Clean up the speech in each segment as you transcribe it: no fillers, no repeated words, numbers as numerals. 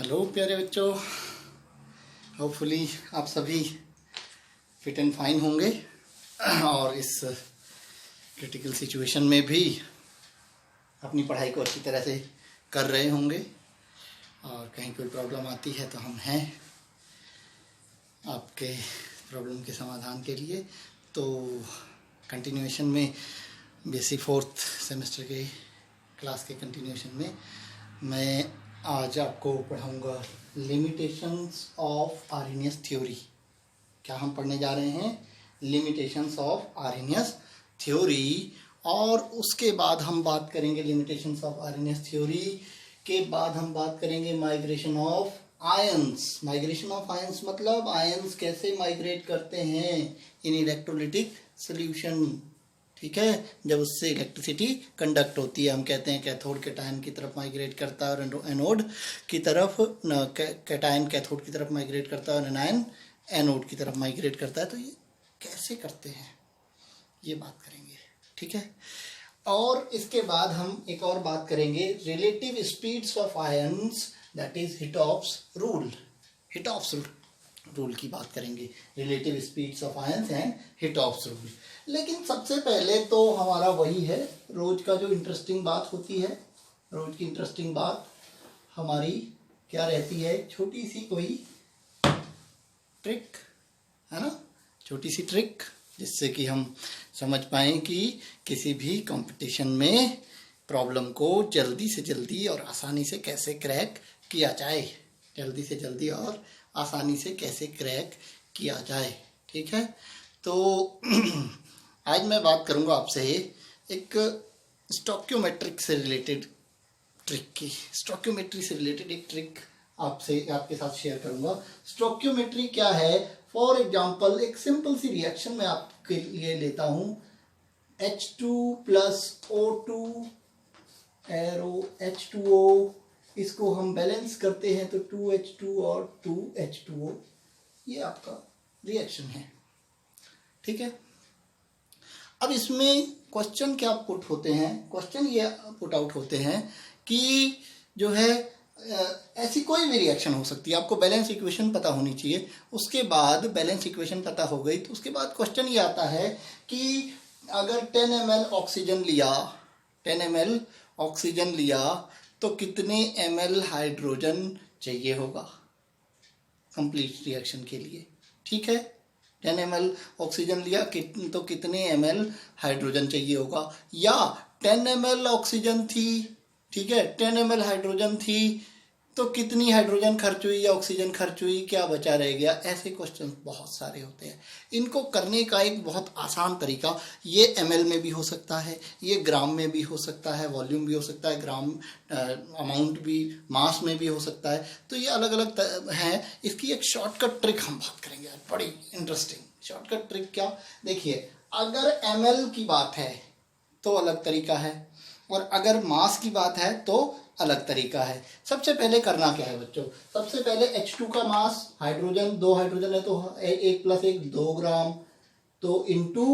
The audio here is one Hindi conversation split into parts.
हेलो प्यारे बच्चों, होपफुली आप सभी फिट एंड फाइन होंगे और इस क्रिटिकल सिचुएशन में भी अपनी पढ़ाई को अच्छी तरह से कर रहे होंगे। और कहीं कोई प्रॉब्लम आती है तो हम हैं आपके प्रॉब्लम के समाधान के लिए। तो कंटिन्यूएशन में बीएससी 4th सेमेस्टर के क्लास के कंटिन्यूएशन में मैं आज आपको पढ़ाऊंगा लिमिटेशंस ऑफ आर्हेनियस थ्योरी। क्या हम पढ़ने जा रहे हैं? Limitations of Arrhenius theory. और उसके बाद हम बात करेंगे लिमिटेशंस ऑफ आर्हेनियस थ्योरी के बाद हम बात करेंगे migration of ions. Migration of ions मतलब आयंस कैसे माइग्रेट करते हैं इन इलेक्ट्रोलिटिक सोल्यूशन। ठीक है, जब उससे इलेक्ट्रिसिटी कंडक्ट होती है हम कहते हैं कैथोड कैटायन की तरफ माइग्रेट करता है और एनोड की तरफ कैटायन कैथोड की तरफ माइग्रेट करता है और एनायन एनोड की तरफ माइग्रेट करता है। तो ये कैसे करते हैं ये बात करेंगे। ठीक है, और इसके बाद हम एक और बात करेंगे relative speeds of ions, that is Hittorf's rule. Hittorf's rule की बात करेंगे, relative speeds of ions and Hittorf's rule. लेकिन सबसे पहले तो हमारा वही है रोज का जो इंटरेस्टिंग बात होती है। रोज की इंटरेस्टिंग बात हमारी क्या रहती है? छोटी सी कोई ट्रिक है ना, छोटी सी ट्रिक जिससे कि हम समझ पाएं कि किसी भी कंपटीशन में प्रॉब्लम को जल्दी से जल्दी और आसानी से कैसे क्रैक किया जाए। जल्दी से जल्दी और आसानी से कैसे क्रैक किया जाए। ठीक है, तो आज मैं बात करूंगा आपसे एक स्टोक्योमेट्रिक से रिलेटेड ट्रिक की। स्टोक्योमेट्री से रिलेटेड एक ट्रिक आपके साथ शेयर करूंगा। स्टोक्योमेट्री क्या है? फॉर एग्जांपल एक सिंपल सी रिएक्शन मैं आपके लिए लेता हूं, H2 plus O2 arrow H2O, इसको हम बैलेंस करते हैं तो 2H2 और 2H2O, ये आपका रिएक्शन है। ठीक है, अब इसमें क्वेश्चन क्या पुट होते हैं? क्वेश्चन ये पुट आउट होते हैं कि जो है ऐसी कोई भी रिएक्शन हो सकती है, आपको बैलेंस इक्वेशन पता होनी चाहिए। उसके बाद बैलेंस इक्वेशन पता हो गई तो उसके बाद क्वेश्चन ये आता है कि अगर 10 ml ऑक्सीजन लिया, 10 ml ऑक्सीजन लिया तो कितने ml हाइड्रोजन चाहिए होगा कंप्लीट रिएक्शन के लिए। ठीक है, 10 ml ऑक्सीजन लिया तो कितने ml हाइड्रोजन चाहिए होगा, या 10 ml ऑक्सीजन थी, ठीक है, 10 ml हाइड्रोजन थी तो कितनी हाइड्रोजन खर्च हुई या ऑक्सीजन खर्च हुई, क्या बचा रह गया। ऐसे क्वेश्चन बहुत सारे होते हैं। इनको करने का एक बहुत आसान तरीका, ये ml में भी हो सकता है, ये ग्राम में भी हो सकता है, वॉल्यूम भी हो सकता है, ग्राम अमाउंट भी, मास में भी हो सकता है। तो ये अलग अलग हैं। इसकी एक शॉर्टकट ट्रिक हम बात करेंगे, बड़ी इंटरेस्टिंग शॉर्टकट ट्रिक। क्या? देखिए, अगर ml की बात है तो अलग तरीका है और अगर मास की बात है तो अलग तरीका है। सबसे पहले करना क्या है बच्चों? सबसे पहले H2 का मास, हाइड्रोजन 2 हाइड्रोजन है तो 1 + 1 2 ग्राम, तो इंटू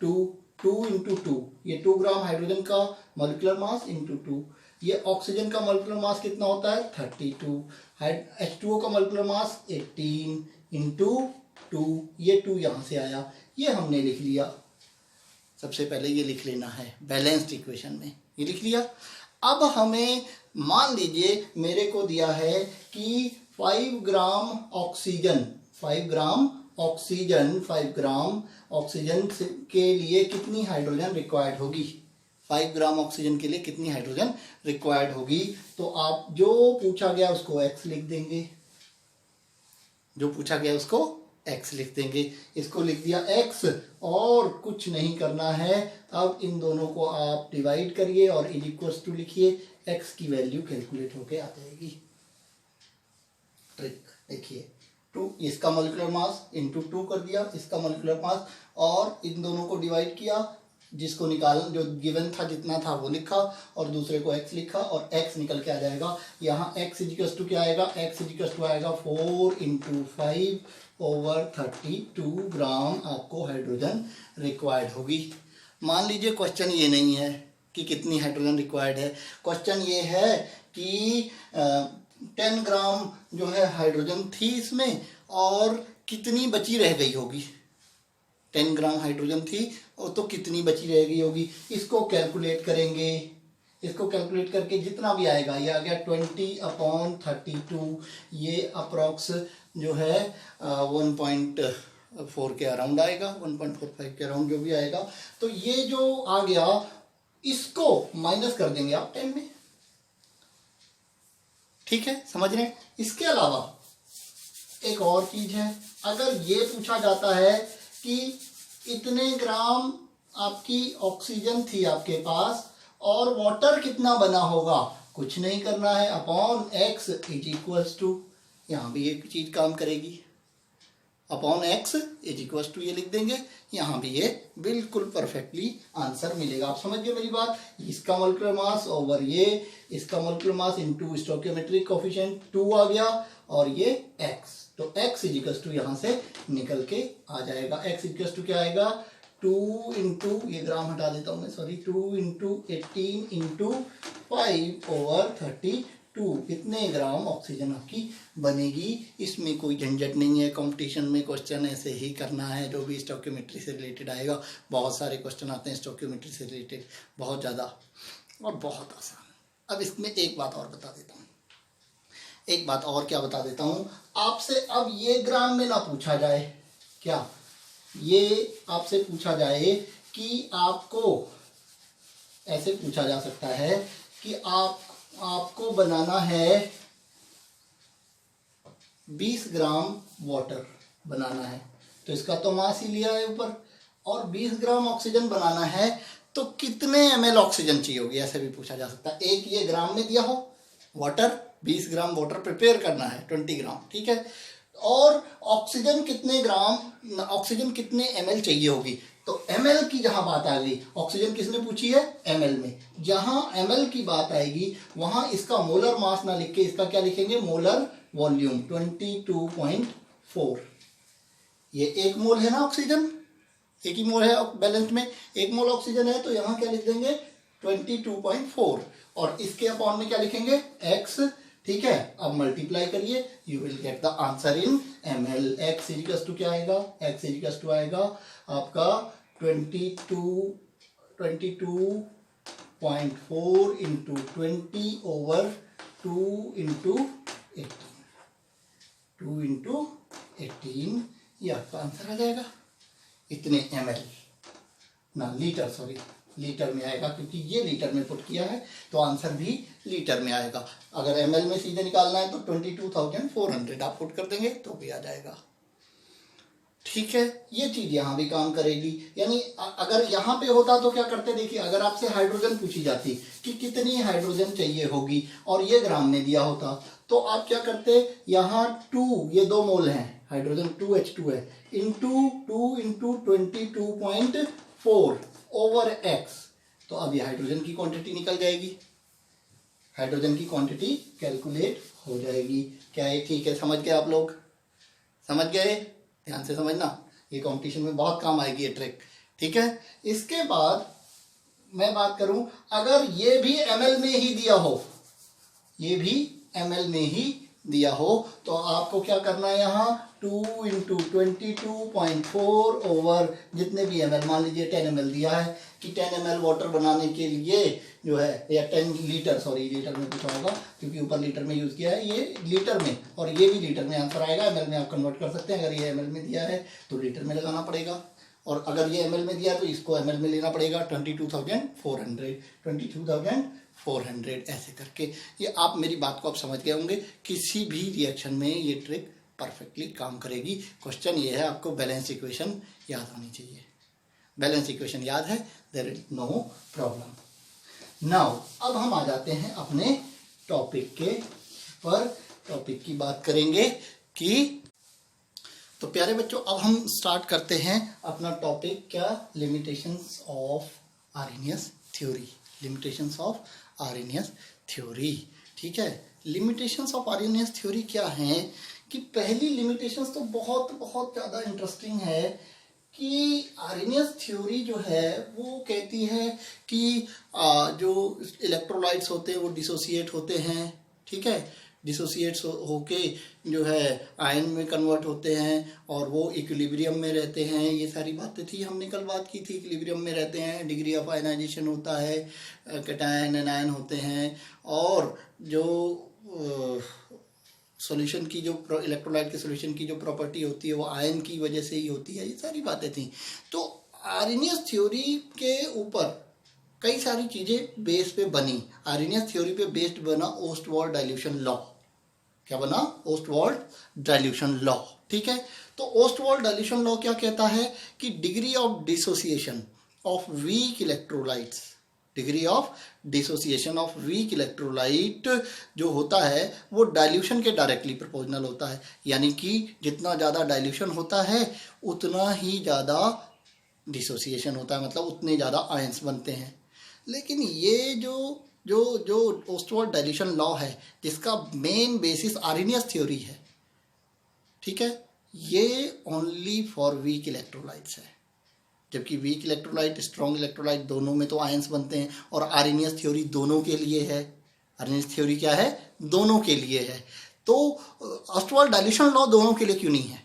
2 इंटू 2, ये 2 ग्राम हाइड्रोजन का मॉलिक्यूलर मास इंटू 2। ये ऑक्सीजन का मॉलिक्यूलर मास कितना होता है? 32। H2O का मॉलिक्यूलर मास 18 इंटू 2, ये 2 यहाँ से आया, ये हमने लिख लिया। सबसे पहले ये लिख लेना है बैलेंस्ड इक्वेशन में, ये लिख लिया। अब हमें मान लीजिए मेरे को दिया है कि 5 ग्राम ऑक्सीजन, 5 ग्राम ऑक्सीजन के लिए कितनी हाइड्रोजन रिक्वायर्ड होगी। 5 ग्राम ऑक्सीजन के लिए कितनी हाइड्रोजन रिक्वायर्ड होगी। तो आप जो पूछा गया उसको x लिख देंगे, जो पूछा गया उसको x लिख देंगे। इसको लिख दिया x और कुछ नहीं करना है। अब इन दोनों को आप डिवाइड करिए और इक्वल्स टू लिखिए, x की वैल्यू कैलकुलेट होके आ जाएगी। ट्रिक देखिए, 2 इसका मॉलिक्यूलर मास इंटू 2 कर दिया, इसका मॉलिक्यूलर मास, और इन दोनों को डिवाइड किया, जिसको निकाल जो गिवन था जितना था वो लिखा और दूसरे को x लिखा और x निकल के आ जाएगा। यहाँ x इक्वल्स टू क्या आएगा? x इक्वल्स टू आएगा 4 × 5/32 ग्राम आपको हाइड्रोजन रिक्वायर्ड होगी। मान लीजिए क्वेश्चन ये नहीं है कि कितनी हाइड्रोजन रिक्वायर्ड है, क्वेश्चन ये है कि 10 ग्राम जो है हाइड्रोजन थी इसमें, और कितनी बची रह गई होगी। 10 ग्राम हाइड्रोजन थी और तो कितनी बची रह गई होगी, इसको कैलकुलेट करेंगे। इसको कैलकुलेट करके जितना भी आएगा, ये आ गया 20/32, ये अप्रॉक्स जो है 1.4 के अराउंड आएगा, 1.45 के अराउंड जो भी आएगा। तो ये जो आ गया इसको माइनस कर देंगे आप 10 में, ठीक है, समझ रहे हैं। इसके अलावा एक और चीज है, अगर ये पूछा जाता है कि इतने ग्राम आपकी ऑक्सीजन थी आपके पास और वाटर कितना बना होगा, कुछ नहीं करना है, upon x is equals to, यहां भी एक चीज काम करेगी, upon x is equals to ये लिख देंगे, यहां भी ये बिल्कुल परफेक्टली आंसर मिलेगा। आप समझ गए मेरी बात। इसका मोलिकुलर मास ओवर ये, इसका molecular mass into stoichiometric coefficient 2 आ गया, और ये x, तो x इज इक्वल्स टू यहां से निकल के आ जाएगा। x इक्वल्स टू क्या आएगा, 2 इंटू, ये ग्राम हटा देता हूं मैं, सॉरी, 2 इंटू 18 इंटू 5/32, इतने ग्राम ऑक्सीजन आपकी बनेगी। इसमें कोई झंझट नहीं है, कंपटीशन में क्वेश्चन ऐसे ही करना है, जो भी स्टोइकियोमेट्री से रिलेटेड आएगा। बहुत सारे क्वेश्चन आते हैं स्टोइकियोमेट्री से रिलेटेड, बहुत ज़्यादा और बहुत आसान। अब इसमें एक बात और बता देता हूँ, एक बात और क्या बता देता हूँ आपसे। अब ये ग्राम में ना पूछा जाए, क्या ये आपसे पूछा जाए कि आपको, ऐसे पूछा जा सकता है कि आपको बनाना है 20 ग्राम वाटर बनाना है, तो इसका तो मास ही लिया है ऊपर, और 20 ग्राम ऑक्सीजन बनाना है, तो कितने ml ऑक्सीजन चाहिए होगी, ऐसे भी पूछा जा सकता है। एक ये ग्राम में दिया हो वाटर, 20 ग्राम वाटर प्रिपेयर करना है, 20 ग्राम, ठीक है, और ऑक्सीजन कितने ग्राम, ऑक्सीजन कितने ml चाहिए होगी। तो ml की जहां बात आ गई, ऑक्सीजन किसने पूछी है, ml में, जहां ml की बात आएगी वहां इसका मोलर मास ना लिख के इसका क्या लिखेंगे, मोलर वॉल्यूम 22.4। ये 1 मोल है ना ऑक्सीजन, एक ही मोल है बैलेंस में, 1 मोल ऑक्सीजन है, तो यहां क्या लिख देंगे 22.4, और इसके अपॉन में क्या लिखेंगे x, ठीक है। अब मल्टीप्लाई करिए, you will get the answer in ml। x equals to क्या आएगा, x इक्वल्स टू आएगा आपका 22.4 इंटू 20/2 इंटू 18, ये आपका आंसर आ जाएगा। इतने ml ना लीटर, सॉरी लीटर में आएगा, क्योंकि ये लीटर में पुट किया है तो आंसर भी लीटर में आएगा। अगर ml में सीधे निकालना है तो 22,400 आप पुट कर देंगे तो भी आ जाएगा, ठीक है। ये चीज यहाँ भी काम करेगी। यानी अगर यहाँ पे होता तो क्या करते, देखिए अगर आपसे हाइड्रोजन पूछी जाती कि कितनी हाइड्रोजन चाहिए होगी और ये ग्राम में दिया होता, तो आप क्या करते, यहाँ 2, ये 2 मोल हैं, हाइड्रोजन 2H2 है, इंटू 2 इंटू 22.4 ओवर x, तो अब ये हाइड्रोजन की क्वांटिटी निकल जाएगी, हाइड्रोजन की क्वांटिटी कैलकुलेट हो जाएगी। क्या है, ठीक है, समझ गए आप लोग, समझ गए, ध्यान से समझना, ये कंपटीशन में बहुत काम आएगी ये ट्रिक, ठीक है। इसके बाद मैं बात करूं, अगर ये भी ml में ही दिया हो, ये भी ml में ही दिया हो, तो आपको क्या करना है, यहाँ 2 इंटू 22.4 ओवर जितने भी ml, मान लीजिए 10 ml दिया है कि 10 ml वाटर बनाने के लिए जो है, या 10 लीटर, सॉरी लीटर में पूछा होगा क्योंकि ऊपर लीटर में यूज किया है, ये लीटर में और ये भी लीटर में आंसर आएगा। ml में आप कन्वर्ट कर सकते हैं, अगर ये ml में दिया है तो लीटर में लगाना पड़ेगा, और अगर ये ml में दिया है तो इसको ml में लेना पड़ेगा। 22,400 ऐसे करके, ये आप मेरी बात को आप समझ गए होंगे। किसी भी रिएक्शन में ये ट्रिक परफेक्टली काम करेगी। क्वेश्चन ये है, आपको बैलेंस इक्वेशन याद होनी चाहिए। बैलेंस इक्वेशन याद है, there is no problem. Now अब हम आ जाते हैं अपने टॉपिक के पर, टॉपिक की बात करेंगे कि, तो प्यारे बच्चों अब हम स्टार्ट करते हैं अपना टॉपिक, क्या, limitations of Arrhenius theory, limitations of Arrhenius theory, ठीक है। लिमिटेशंस ऑफ आर्हेनियस थ्योरी क्या है कि पहली लिमिटेशंस तो बहुत बहुत ज़्यादा इंटरेस्टिंग है कि आर्हेनियस थ्योरी जो है वो कहती है कि जो इलेक्ट्रोलाइट्स होते हैं वो डिसोसिएट होते हैं, ठीक है, डिसोसिएट्स होके जो है आयन में कन्वर्ट होते हैं और वो इक्विलिब्रियम में रहते हैं। ये सारी बातें थी, हमने कल बात की थी। इक्विलिब्रियम में रहते हैं, डिग्री ऑफ आयनाइजेशन होता है, कैटायन एनायन होते हैं, और जो सॉल्यूशन की जो इलेक्ट्रोलाइट के सॉल्यूशन की जो प्रॉपर्टी होती है वो आयन की वजह से ही होती है। ये सारी बातें थी। तो आर्हेनियस थ्योरी के ऊपर कई सारी चीजें बेस पे बनी। आर्हेनियस थ्योरी पे बेस्ड बना ओस्टवाल्ड डाइल्यूशन लॉ। क्या बना? Ostwald dilution law. ठीक है, तो ओस्टवाल्ड डाइल्यूशन लॉ क्या कहता है कि degree of dissociation of weak electrolytes, degree of dissociation of weak electrolyte जो होता है वो डाइल्यूशन के डायरेक्टली प्रोपोर्शनल होता है। यानी कि जितना ज़्यादा डाइल्यूशन होता है उतना ही ज़्यादा डिसोसिएशन होता है, मतलब उतने ज़्यादा आयंस बनते हैं। लेकिन ये जो जो जो ओस्टवाल्ड डाइल्यूशन लॉ है, जिसका मेन बेसिस आर्हेनियस थ्योरी है, ठीक है, ये ओनली फॉर वीक इलेक्ट्रोलाइट्स है। जबकि वीक इलेक्ट्रोलाइट, स्ट्रॉन्ग इलेक्ट्रोलाइट दोनों में तो आयंस बनते हैं, और आर्हेनियस थ्योरी दोनों के लिए है। आर्हेनियस थ्योरी क्या है? दोनों के लिए है। तो ओस्टवाल्ड डाइल्यूशन लॉ दोनों के लिए क्यों नहीं है?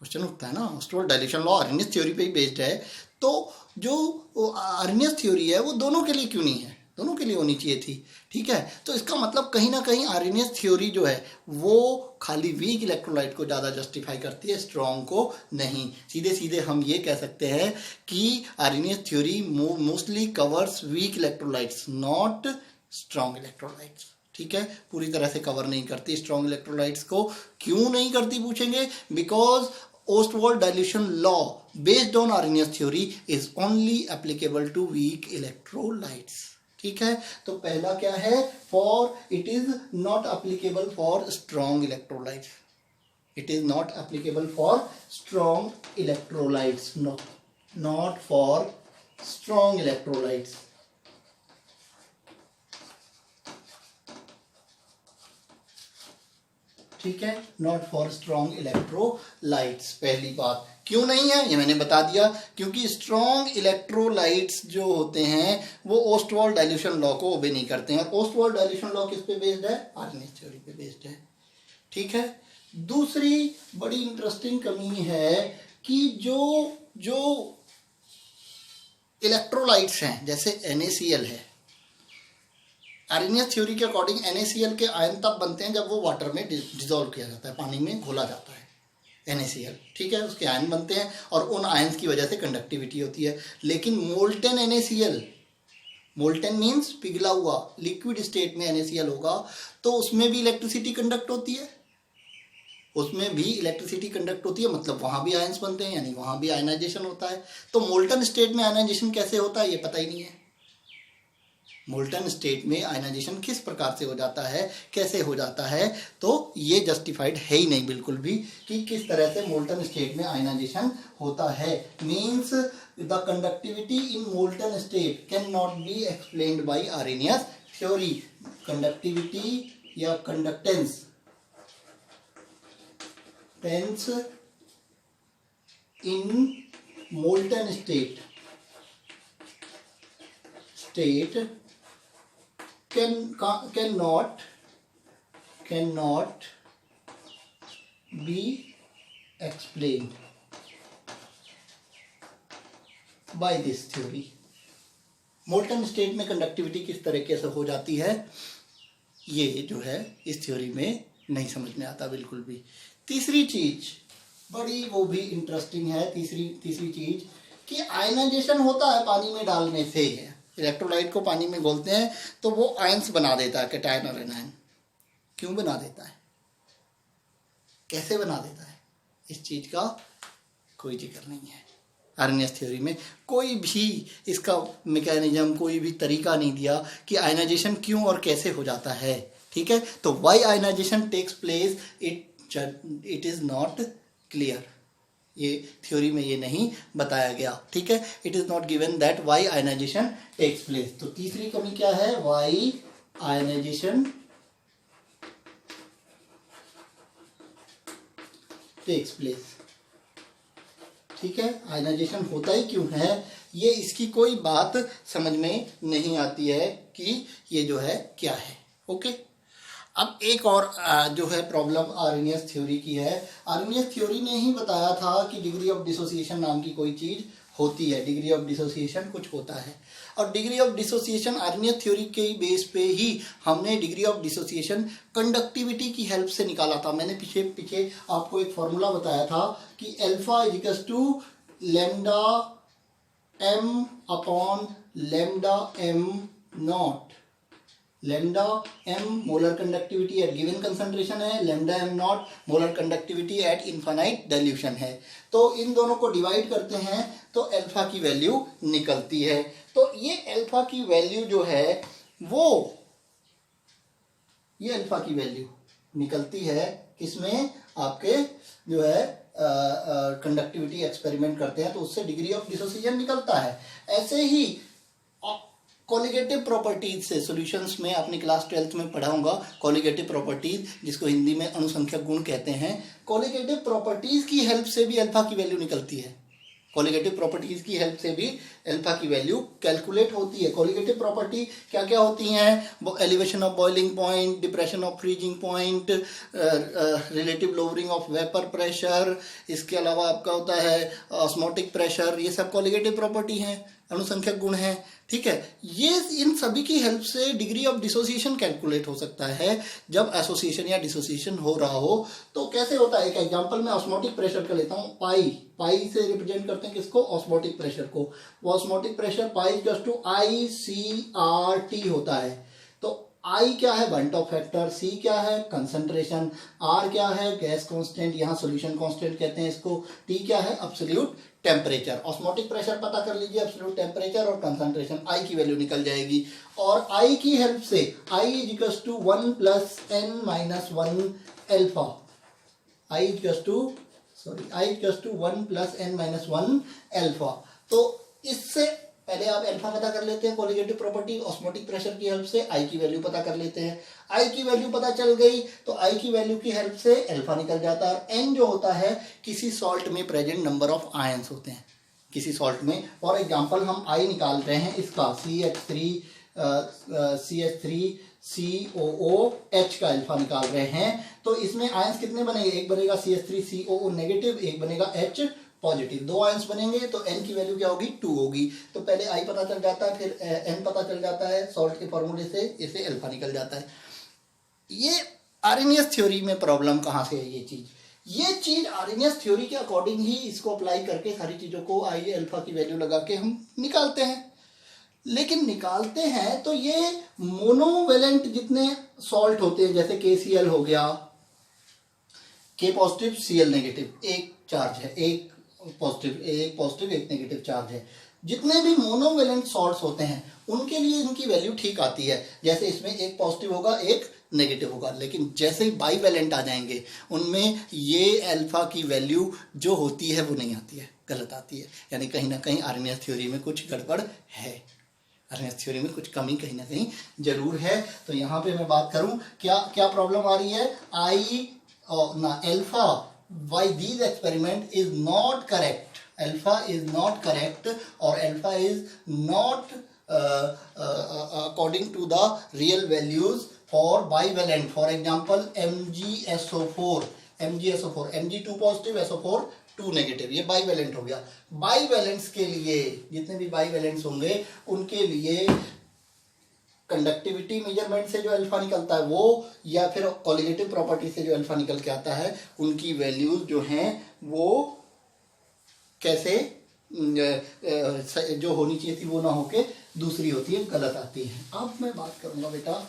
क्वेश्चन उठता है ना। Ostwald dilution law Arrhenius theory पे ही बेस्ड है, तो जो आर्हेनियस थ्योरी है वो दोनों के लिए क्यों नहीं है? दोनों के लिए होनी चाहिए थी। ठीक है, तो इसका मतलब कहीं ना कहीं आर्हेनियस थ्योरी जो है वो खाली वीक इलेक्ट्रोलाइट को ज़्यादा जस्टिफाई करती है, स्ट्रॉन्ग को नहीं। सीधे सीधे हम ये कह सकते हैं कि Arrhenius theory mostly covers weak electrolytes, not strong electrolytes. ठीक है, पूरी तरह से कवर नहीं करती स्ट्रॉन्ग इलेक्ट्रोलाइट्स को। क्यों नहीं करती पूछेंगे? Because Ostwald dilution law based on Arrhenius theory is only applicable to weak electrolytes. ठीक है, तो पहला क्या है? For it is not applicable for strong electrolytes. It is not applicable for strong electrolytes. No, not for strong electrolytes. ठीक है, नॉट फॉर स्ट्रॉन्ग इलेक्ट्रोलाइट्स। पहली बात क्यों नहीं है ये मैंने बता दिया, क्योंकि स्ट्रॉन्ग इलेक्ट्रोलाइट्स जो होते हैं वो ओस्टवाल्ड डाइल्यूशन लॉ को ओबे नहीं करते हैं। और ओस्टवाल्ड डाइल्यूशन लॉ किस पे बेस्ड है? आर्हेनियस थ्योरी पे बेस्ड है। ठीक है, दूसरी बड़ी इंटरेस्टिंग कमी है कि जो इलेक्ट्रोलाइट्स हैं, जैसे NaCl है, आर्हेनियस थ्योरी के अकॉर्डिंग NaCl के आयन तब बनते हैं जब वो वाटर में डिसॉल्व किया जाता है, पानी में घोला जाता है NaCl। ठीक है, उसके आयन बनते हैं और उन आयन्स की वजह से कंडक्टिविटी होती है। लेकिन मोल्टेन NaCl, मोल्टेन मीन्स पिघला हुआ, लिक्विड स्टेट में NaCl होगा तो उसमें भी इलेक्ट्रिसिटी कंडक्ट होती है, उसमें भी इलेक्ट्रिसिटी कंडक्ट होती है, मतलब वहां भी आयन्स बनते हैं, यानी वहां भी आयनाइजेशन होता है। तो मोल्टन स्टेट में आयनाइजेशन कैसे होता है ये पता ही नहीं है। मोल्टन स्टेट में आयनाइजेशन किस प्रकार से हो जाता है, कैसे हो जाता है, तो ये जस्टिफाइड है ही नहीं बिल्कुल भी कि किस तरह से मोल्टन स्टेट में आयनाइजेशन होता है। Means the conductivity in molten state can not be explained by Arrhenius theory. Conductivity या conductance in molten state cannot be explained by this theory. Molten state में कंडक्टिविटी किस तरीके से हो जाती है ये जो है इस थ्योरी में नहीं समझ में आता बिल्कुल भी। तीसरी चीज बड़ी वो भी इंटरेस्टिंग है, तीसरी चीज कि आयनाइजेशन होता है पानी में डालने से। इलेक्ट्रोलाइट को पानी में घोलते हैं तो वो आयंस बना देता है, कैटायन और एनायन। क्यों बना देता है, कैसे बना देता है, इस चीज का कोई जिक्र नहीं है आर्हेनियस थ्योरी में। कोई भी इसका मैकेनिज्म, कोई भी तरीका नहीं दिया कि आयनाइजेशन क्यों और कैसे हो जाता है। ठीक है, तो why ionization takes place it is not clear. ये थ्योरी में ये नहीं बताया गया। ठीक है, it is not given that why ionization takes place. तो तीसरी कमी क्या है? Why ionization takes place. ठीक है, आयनाइजेशन होता ही क्यों है ये इसकी कोई बात समझ में नहीं आती है कि ये जो है क्या है। ओके, अब एक और जो है प्रॉब्लम आर्नियस थ्योरी की है। आर्नियस थ्योरी ने ही बताया था कि डिग्री ऑफ डिसोसिएशन नाम की कोई चीज होती है, डिग्री ऑफ डिसोसिएशन कुछ होता है। और degree of dissociation Arrhenius theory के बेस पे ही हमने डिग्री ऑफ डिसोसिएशन कंडक्टिविटी की हेल्प से निकाला था। मैंने पीछे आपको एक फॉर्मूला बताया था कि alpha is equal to lambda m upon lambda m naught. Lambda m molar conductivity at given concentration है, lambda m naught molar conductivity at infinite dilution है। तो इन दोनों को डिवाइड करते हैं तो अल्फा की वैल्यू निकलती है। तो ये अल्फा की वैल्यू जो है वो ये अल्फा की वैल्यू निकलती है किसमें, आपके जो है कंडक्टिविटी एक्सपेरिमेंट करते हैं तो उससे डिग्री ऑफ डिसोसिएशन निकलता है। ऐसे ही कॉलिगेटिव प्रॉपर्टीज से सॉल्यूशंस में आपने क्लास 12th में पढ़ा होगा कॉलिगेटिव प्रॉपर्टीज, जिसको हिंदी में अनुसंख्यक गुण कहते हैं। कॉलिगेटिव प्रॉपर्टीज की हेल्प से भी अल्फा की वैल्यू निकलती है। कॉलिगेटिव प्रॉपर्टीज की हेल्प से भी अल्फा की वैल्यू कैलकुलेट होती है। कॉलिगेटिव प्रॉपर्टी क्या क्या होती हैं? Elevation of boiling point, depression of freezing point, relative lowering of vapour pressure, इसके अलावा आपका होता है ऑस्मोटिक प्रेशर। ये सब कॉलिगेटिव प्रॉपर्टी हैं, अनुसंख्यक गुण हैं। ठीक है, ये इन सभी की हेल्प से डिग्री ऑफ डिसोसिएशन कैलकुलेट हो सकता है जब एसोसिएशन या डिसोसिएशन हो रहा हो। तो कैसे होता है, एक एग्जांपल मैं ऑस्मोटिक प्रेशर का लेता हूं। पाई से रिप्रेजेंट करते हैं किसको? ऑस्मोटिक प्रेशर को। वो osmotic pressure pi equals to ICRT होता है। तो I क्या है? बंट ऑफ फैक्टर। C क्या है? कंसंट्रेशन। R क्या है? गैस कांस्टेंट, यहाँ सॉल्यूशन कांस्टेंट कहते हैं इसको। T क्या है? Absolute temperature. ऑस्मोटिक प्रेशर पता कर लीजिए, एब्सोल्यूट टेम्परेचर और कंसंट्रेशन, I की वैल्यू निकल जाएगी। और I की हेल्प से I is equals to 1 plus n minus 1 alpha. I is equals to 1 plus n minus 1 alpha. तो इससे पहले आप अल्फा पता कर लेते हैं, कॉलिगेटिव प्रॉपर्टी ऑस्मोटिक प्रेशर की हेल्प से I की वैल्यू पता कर लेते हैं। I की वैल्यू पता चल गई तो I की वैल्यू की हेल्प से अल्फा निकल जाता है। और N जो होता है किसी सॉल्ट में प्रेजेंट नंबर ऑफ आयंस होते हैं किसी सॉल्ट में। फॉर एग्जांपल हम I निकाल रहे हैं इसका CH3COOH का अल्फा निकाल रहे हैं। तो इसमें आयंस कितने बनेंगे? एक बनेगा CH3COO नेगेटिव, एक बनेगा H पॉजिटिव। दो आयंस बनेंगे तो n की वैल्यू क्या होगी? 2 होगी। तो पहले I पता चल जाता है, फिर n पता चल जाता है सॉल्ट के फॉर्मूले से, इसे अल्फा निकल जाता है। ये आर्नियस थ्योरी में प्रॉब्लम कहाँ से है? ये चीज आर्नियस थ्योरी के अकॉर्डिंग ही इसको अप्लाई करके सारी चीजों को I अल्फा की वैल्यू लगा के हम निकालते हैं। लेकिन निकालते हैं तो ये मोनोवेलेंट जितने सॉल्ट होते हैं, जैसे KCl हो गया, K पॉजिटिव Cl नेगेटिव, एक चार्ज है, एक पॉजिटिव एक नेगेटिव चार्ज है। जितने भी मोनोवेलेंट सॉल्ट्स होते हैं उनके लिए इनकी वैल्यू ठीक आती है। जैसे इसमें एक पॉजिटिव होगा एक नेगेटिव होगा। लेकिन जैसे ही बाईवेलेंट आ जाएंगे उनमें ये अल्फा की वैल्यू जो होती है वो नहीं आती है, गलत आती है। यानी कहीं ना कहीं आर्नियस थ्योरी में कुछ गड़बड़ है, आर्नियस थ्योरी में कुछ कमी कहीं ना कहीं जरूर है। तो यहाँ पे मैं बात करूं क्या प्रॉब्लम आ रही है? Alpha why these experiment is not correct, alpha is not correct or alpha is not according to the real values for bivalent. For example MgSO4 Mg2 positive SO4 2 negative, ये बाईवेलेंट हो गया। बाईवेलेंट्स के लिए जितने भी बाईवेलेंट्स होंगे उनके लिए कंडक्टिविटी मेजरमेंट से जो अल्फा निकलता है वो, या फिर कॉलिगेटिव प्रॉपर्टी से जो अल्फा निकल के आता है, उनकी वैल्यूज जो हैं वो कैसे जो होनी चाहिए थी वो ना होके दूसरी होती है, गलत आती है। अब मैं बात करूंगा बेटा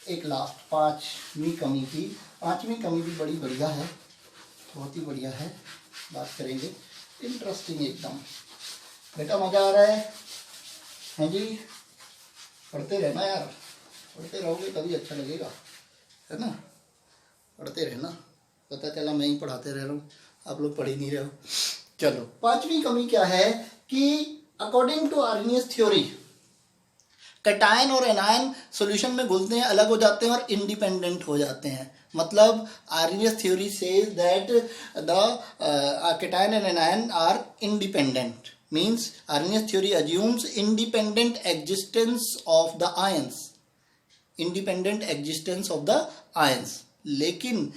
एक लास्ट पांचवी कमी की। पांचवी कमी भी बड़ी बढ़िया है, बहुत ही बढ़िया है, बात करेंगे, इंटरेस्टिंग एकदम। बेटा मजा आ रहा है जी? पढ़ते रहना यार, पढ़ते रहोगे तभी अच्छा लगेगा, है ना? पढ़ते रहना। पता चला मैं ही पढ़ाते रह रहा हूँ, आप लोग पढ़ ही नहीं रहे हो। चलो, पांचवी कमी क्या है कि according to Arrhenius theory cation और एनायन सॉल्यूशन में घुलते हैं, अलग हो जाते हैं और इंडिपेंडेंट हो जाते हैं। मतलब Arrhenius theory says that the cation and anion are independent. Means Arrhenius theory assumes independent existence of the ions. Independent existence of the ions. लेकिन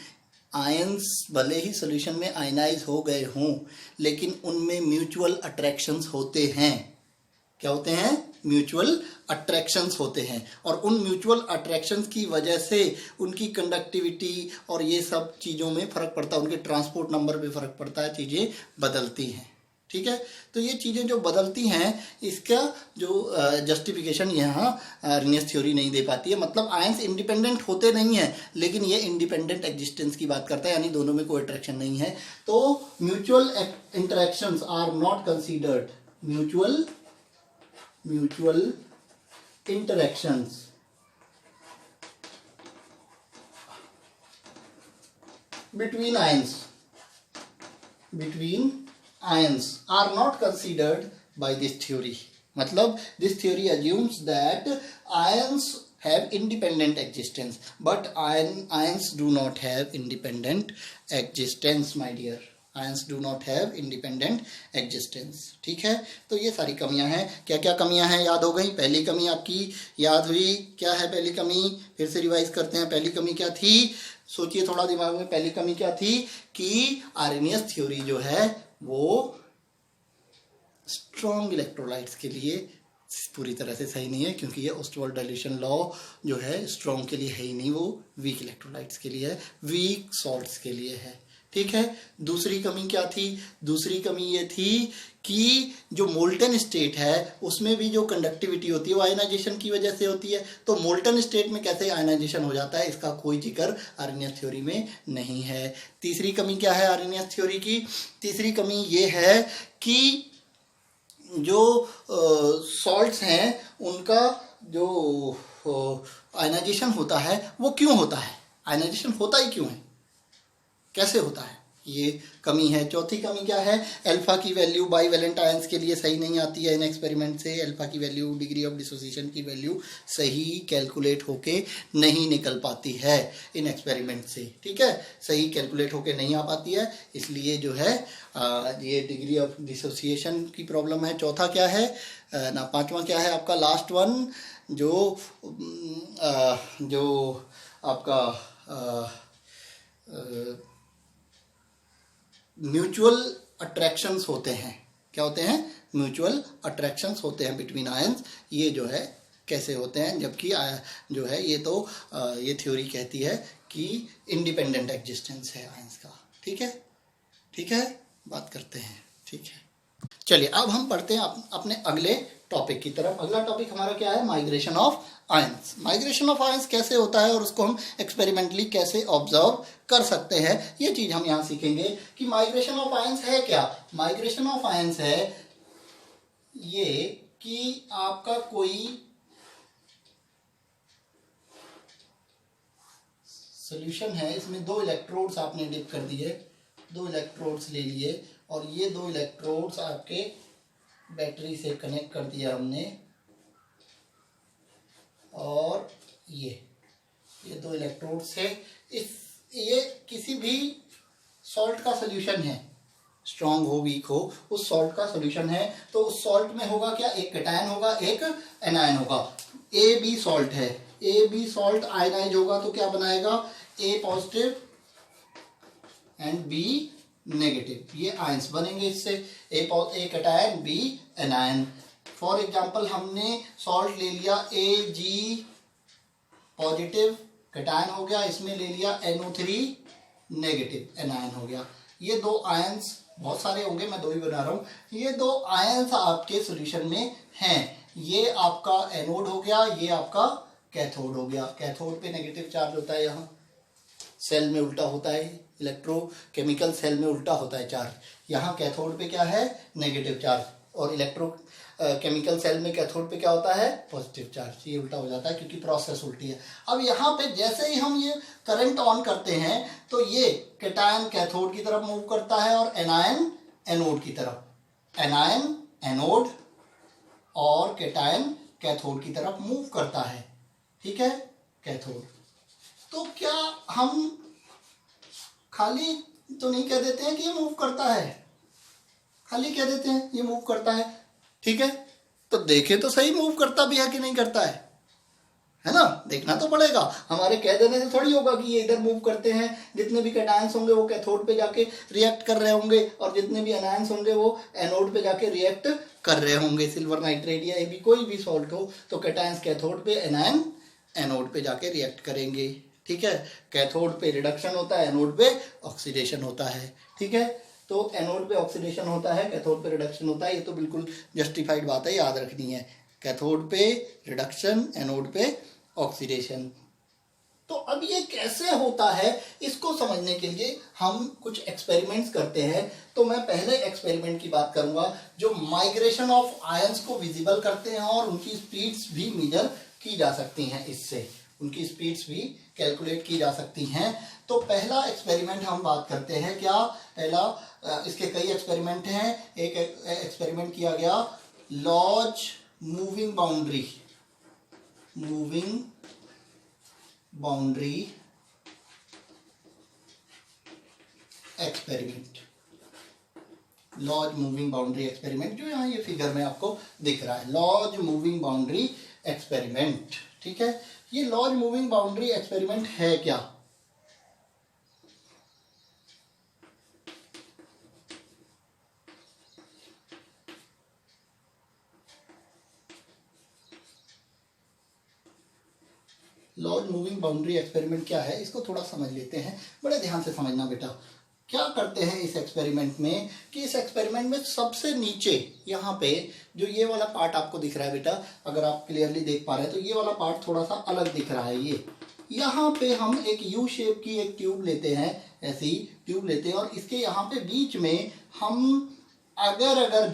आयंस भले ही सॉल्यूशन में आयनाइज हो गए हों, लेकिन उनमें म्यूचुअल अट्रैक्शंस होते हैं। क्या होते हैं? म्यूचुअल अट्रैक्शंस होते हैं, और उन म्यूचुअल अट्रैक्शंस की वजह से उनकी कंडक्टिविटी और ये सब चीज़ों में फ़र्क पड़ता है, उनके ट्रांसपोर्ट नंबर पे फ़र्क पड़ता है, चीज़ें बदलती हैं। ठीक है, तो ये चीज़ें जो बदलती हैं, इसका जो जस्टिफिकेशन यहाँ आर्नियस थ्योरी नहीं दे पाती है। मतलब आयंस इंडिपेंडेंट होते नहीं हैं, लेकिन ये इंडिपेंडेंट एग्जिस्टेंस की बात करता है, यानी दोनों में कोई अट्रैक्शन नहीं है। तो mutual interactions are not considered, mutual interactions between ions are not considered by this theory. मतलब this theory assumes that ions have independent existence, but ions do not have independent existence, my dear. Ions do not have independent existence. ठीक है, तो ये सारी कमियां हैं। क्या क्या कमियां हैं याद हो गई? पहली कमी आपकी याद हुई, क्या है पहली कमी? फिर से रिवाइज करते हैं। पहली कमी क्या थी? सोचिए थोड़ा दिमाग में। पहली कमी क्या थी? कि आर्नियस थ्योरी जो है वो स्ट्रॉन्ग इलेक्ट्रोलाइट्स के लिए पूरी तरह से सही नहीं है, क्योंकि ये ओस्टवाल्ड डाइल्यूशन लॉ जो है स्ट्रॉन्ग के लिए है ही नहीं, वो वीक इलेक्ट्रोलाइट्स के लिए है, वीक सॉल्ट्स के लिए है। ठीक है, दूसरी कमी क्या थी? दूसरी कमी ये थी कि जो मोल्टन स्टेट है उसमें भी जो कंडक्टिविटी होती है वो आयनाइजेशन की वजह से होती है। तो मोल्टन स्टेट में कैसे आयनाइजेशन हो जाता है, इसका कोई जिक्र आर्नियस थ्योरी में नहीं है। तीसरी कमी क्या है आर्नियस थ्योरी की? तीसरी कमी ये है कि जो सॉल्ट्स हैं उनका जो आयनाइजेशन होता है वो क्यों होता है? आयनाइजेशन होता ही क्यों है, कैसे होता है? ये कमी है। चौथी कमी क्या है? अल्फा की वैल्यू बाईवेलेंट आयंस के लिए सही नहीं आती है इन एक्सपेरिमेंट से। अल्फा की वैल्यू, डिग्री ऑफ डिसोसिएशन की वैल्यू सही कैलकुलेट होके नहीं निकल पाती है इन एक्सपेरिमेंट से। ठीक है, सही कैलकुलेट होके नहीं आ पाती है, इसलिए जो है ये डिग्री ऑफ डिसोसिएशन की प्रॉब्लम है। चौथा क्या है ना? पांचवा क्या है आपका? लास्ट वन जो आपका म्यूचुअल अट्रैक्शंस होते हैं। क्या होते हैं? म्यूचुअल अट्रैक्शंस होते हैं बिटवीन आयंस। ये जो है कैसे होते हैं? जबकि जो है ये तो ये थ्योरी कहती है कि इंडिपेंडेंट एग्जिस्टेंस है आयंस का। ठीक है, ठीक है, बात करते हैं। ठीक है, चलिए अब हम पढ़ते हैं अपने अगले टॉपिक की तरफ। अगला टॉपिक हमारा क्या है? Migration of ions. Migration of ions कैसे होता है और उसको हम एक्सपेरिमेंटली कैसे ऑब्जर्व कर सकते हैं, ये चीज हम यहाँ सीखेंगे कि माइग्रेशन ऑफ आयंस है क्या। माइग्रेशन ऑफ आयंस है ये कि आपका कोई सॉल्यूशन है, इसमें दो इलेक्ट्रोड्स आपने डिप कर दिए, दो इलेक्ट्रोड्स ले लिए और ये दो इलेक्ट्रोड्स आपके बैटरी से कनेक्ट कर दिया हमने, और ये दो इलेक्ट्रोड्स है। ये किसी भी सॉल्ट का सॉल्यूशन है, स्ट्रॉन्ग हो वीक हो, उस सॉल्ट का सॉल्यूशन है। तो उस सॉल्ट में होगा क्या? एक कैटायन होगा, एक एनायन होगा। ए बी सॉल्ट है, ए बी सॉल्ट आयनाइज होगा तो क्या बनाएगा? A positive and B negative, ये आयंस बनेंगे इससे। A cation, B anion. For example हमने सॉल्ट ले लिया ए जी पॉजिटिव कैटायन हो गया, इसमें ले लिया NO3 नेगेटिव एनायन हो गया। ये दो आयंस, बहुत सारे होंगे, मैं दो ही बना रहा हूँ। ये दो आयंस आपके सॉल्यूशन में हैं। ये आपका एनोड हो गया, ये आपका कैथोड हो गया। कैथोड पे नेगेटिव चार्ज होता है, यहाँ सेल में उल्टा होता है, इलेक्ट्रोकेमिकल सेल में उल्टा होता है चार्ज। यहाँ कैथोड पे क्या है? नेगेटिव चार्ज, और इलेक्ट्रोकेमिकल सेल में कैथोड पे क्या होता है? Positive charge. ये उल्टा हो जाता है क्योंकि प्रोसेस उल्टी है। अब यहाँ पे जैसे ही हम ये करंट ऑन करते हैं तो ये कैटायन कैथोड की तरफ मूव करता है और एनायन एनोड की तरफ। एनायन एनोड और कैटायन कैथोड की तरफ मूव करता है। ठीक है, कैथोड। तो क्या हम खाली तो नहीं कह देते हैं कि ये मूव करता है, खाली कह देते हैं ये मूव करता है। ठीक है, तो देखे तो सही मूव करता भी है कि नहीं करता है है ना, देखना तो पड़ेगा। हमारे कह देने से थोड़ी होगा कि ये इधर मूव करते हैं। जितने भी कैटायंस होंगे वो कैथोड पे जाके रिएक्ट कर रहे होंगे और जितने भी अनायंस होंगे वो एनोड पे जाके रिएक्ट कर रहे होंगे। सिल्वर नाइट्रेट या भी कोई भी सॉल्ट हो तो कैटायंस कैथोड पे, एनायन एनोड पे जाके रिएक्ट करेंगे। ठीक है, कैथोड पे रिडक्शन होता है, एनोड पे ऑक्सीडेशन होता है। ठीक है, तो एनोड पे ऑक्सीडेशन होता है, कैथोड पे रिडक्शन होता है। ये तो बिल्कुल जस्टिफाइड बात है, याद रखनी है। कैथोड पे रिडक्शन, एनोड पे ऑक्सीडेशन। तो अब ये कैसे होता है इसको समझने के लिए हम कुछ एक्सपेरिमेंट्स करते हैं। तो मैं पहले एक्सपेरिमेंट की बात करूंगा जो माइग्रेशन ऑफ आयंस को विजिबल करते हैं और उनकी स्पीड्स भी मेजर की जा सकती हैं। इससे उनकी स्पीड्स भी कैलकुलेट की जा सकती हैं। तो पहला एक्सपेरिमेंट हम बात करते हैं। क्या पहला, इसके कई एक्सपेरिमेंट हैं। एक एक्सपेरिमेंट किया गया Lodge moving boundary experiment, Lodge moving boundary experiment, जो यहाँ ये फिगर में आपको दिख रहा है, लॉज मूविंग बाउंड्री एक्सपेरिमेंट। ठीक है, ये लॉज मूविंग बाउंड्री एक्सपेरिमेंट है क्या? लॉज मूविंग बाउंड्री एक्सपेरिमेंट क्या है इसको थोड़ा समझ लेते हैं। बड़े ध्यान से समझना बेटा। क्या करते हैं इस एक्सपेरिमेंट में कि इस एक्सपेरिमेंट में सबसे नीचे यहाँ पे जो ये वाला पार्ट आपको दिख रहा है बेटा, अगर आप क्लियरली देख पा रहे हैं तो ये वाला पार्ट थोड़ा सा अलग दिख रहा है। ये यहाँ पे हम एक यू शेप की एक ट्यूब लेते हैं, ऐसी ट्यूब लेते हैं और इसके यहाँ पे बीच में हम अगर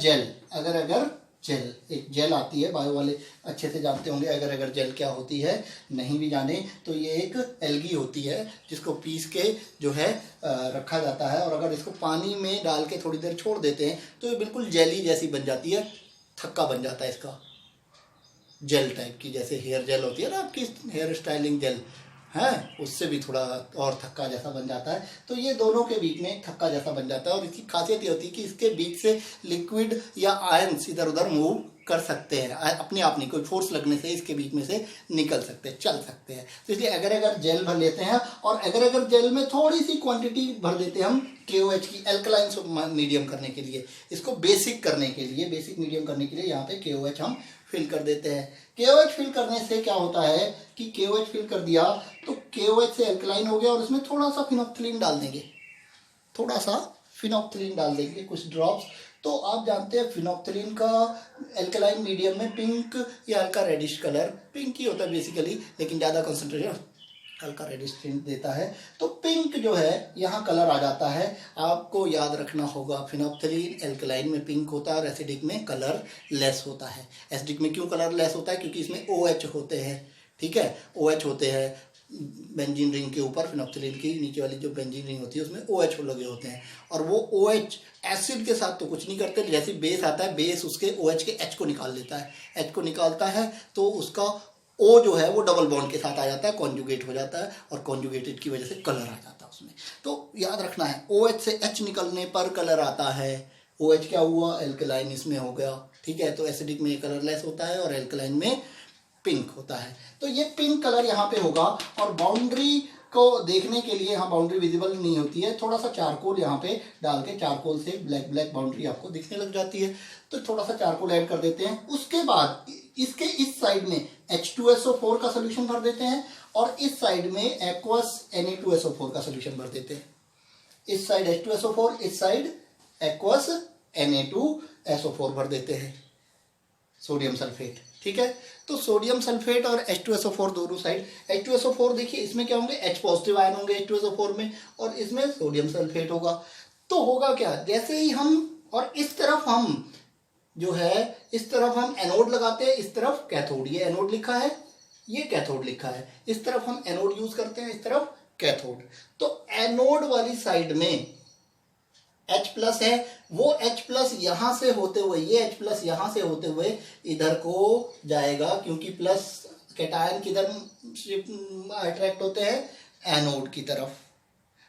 जेल, एक जेल आती है, बायो वाले अच्छे से जानते होंगे अगर जेल क्या होती है। नहीं भी जाने तो ये एक एल्गी होती है जिसको पीस के जो है रखा जाता है और अगर इसको पानी में डाल के थोड़ी देर छोड़ देते हैं तो ये बिल्कुल जेली जैसी बन जाती है, थक्का बन जाता है इसका, जेल टाइप की, जैसे हेयर जेल होती है ना आपकी हेयर स्टाइलिंग जेल है, उससे भी थोड़ा और थक्का जैसा बन जाता है। तो ये दोनों के बीच में थक्का जैसा बन जाता है और इसकी खासियत ये होती है कि इसके बीच से लिक्विड या आयंस इधर उधर मूव कर सकते हैं, अपने आप नहीं, कोई फोर्स लगने से इसके बीच में से निकल सकते हैं, चल सकते हैं। तो इसलिए अगर जेल भर लेते हैं और अगर जेल में थोड़ी सी क्वांटिटी भर देते हैं हम KOH की, एल्कलाइन मीडियम करने के लिए, इसको बेसिक करने के लिए, बेसिक मीडियम करने के लिए यहाँ पे KOH हम फिल कर देते हैं। KOH फिल करने से क्या होता है कि KOH फिल कर दिया तो KOH से एल्कलाइन हो गया और इसमें थोड़ा सा फिनोक्सिलिन डाल देंगे, थोड़ा सा फिनोक्सिलिन डाल देंगे, कुछ ड्रॉप्स। तो आप जानते हैं फिनोक्सिलिन का एल्कलाइन मीडियम में पिंक या हल्का रेडिश कलर, पिंक ही होता है बेसिकली, लेकिन ज़्यादा कंसंट्रेशन हल्का रेडिश टिंट देता है। तो पिंक जो है यहाँ कलर आ जाता है। आपको याद रखना होगा फिनोक्सिलिन एल्कलाइन में पिंक होता है और एसिडिक में कलर लेस होता है। एसिडिक में क्यों कलर लेस होता है? क्योंकि इसमें OH होते हैं। ठीक है, OH होते हैं बेंजीन रिंग के ऊपर, फिनोक्सिलिन की नीचे वाली जो बेंजीन रिंग होती है उसमें OH लगे होते हैं और वो OH एसिड के साथ तो कुछ नहीं करते। जैसे बेस आता है, बेस उसके OH के H को निकाल लेता है, H को निकालता है तो उसका O जो है वो डबल बॉन्ड के साथ आ जाता है, कॉन्जुगेट हो जाता है और कॉन्जुगेटेड की वजह से कलर आ जाता है उसमें। तो याद रखना है OH से H निकलने पर कलर आता है। OH क्या हुआ? एल्कलाइन इसमें हो गया। ठीक है, तो एसिडिक में कलरलेस होता है और एल्कलाइन में पिंक होता है। तो ये पिंक कलर यहाँ पे होगा और बाउंड्री को देखने के लिए, यहाँ बाउंड्री विजिबल नहीं होती है, थोड़ा सा चारकोल यहाँ पे डाल के, चारकोल से ब्लैक बाउंड्री आपको दिखने लग जाती है। तो थोड़ा सा चारकोल ऐड कर देते हैं। उसके बाद इसके इस साइड में H2SO4 का सोल्यूशन भर देते हैं और इस साइड में एक्वस Na2SO4 का सोल्यूशन भर देते हैं। इस साइड H2SO4, इस साइड एक्वस Na2SO4 भर देते हैं, सोडियम सल्फेट। ठीक है, तो सोडियम सल्फेट और H2SO4 दोनों साइड, H2SO4 देखिए इसमें क्या होंगे, H पॉजिटिव आयन होंगे H2SO4 में और इसमें सोडियम सल्फेट होगा। तो होगा क्या, जैसे ही हम, और इस तरफ हम जो है, इस तरफ हम एनोड लगाते हैं, इस तरफ कैथोड, ये एनोड लिखा है, ये कैथोड लिखा है, इस तरफ हम एनोड यूज करते हैं, इस तरफ कैथोड। तो एनोड वाली साइड में H प्लस है, वो H प्लस यहां से होते हुए, ये H प्लस यहां से होते हुए इधर को जाएगा, क्योंकि प्लस कैटायन किधर अट्रैक्ट होते हैं, एनोड की तरफ,